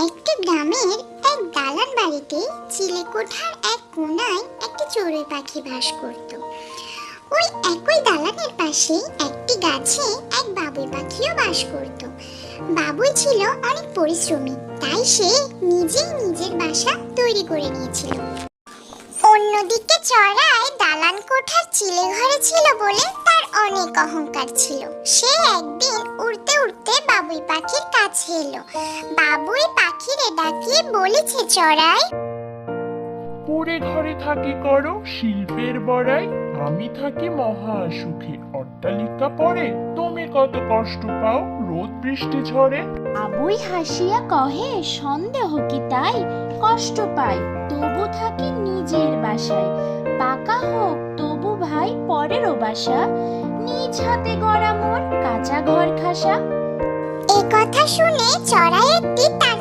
একটা গ্রামের এক দালান বাড়িতে চিলেকোঠার এক কোণায় একটি চড়ুই পাখি বাস করত। ওই একই দালানের পাশে একটি গাছে এক বাবুই পাখিও বাস করত। বাবুই ছিল অনেক পরিশ্রমী, তাই সে নিজেই নিজের বাসা তৈরি করে নিয়েছিল। অন্যদিকে চড়াই দালান কোঠার চিলে ঘরে ছিল বলে তার অনেক অহংকার ছিল। সে একদিন উড়তে উড়তে বাবুই পাখির কাছে এলো। বাবুই পাখিরে ডাকিয়ে বলেছে, চড়াই, পড়ে ঘরে থাকি করো শিল্পের বড়াই, আমি থাকি মহা সুখে অট্টালিকা পরে, তুমি কত কষ্ট পাও রোদ বৃষ্টি ঝড়ে। বাবুই হাসিয়া কহে, সন্দেহ কি তাই, কষ্ট পাই তবু থাকি নিজের বাসায়, পাকা হোক তবু ভাই পরেরও বাসা, নিজ হাতে গড়া মোর কাঁচা ঘর খাসা। এ কথা শুনে চড়াই একটি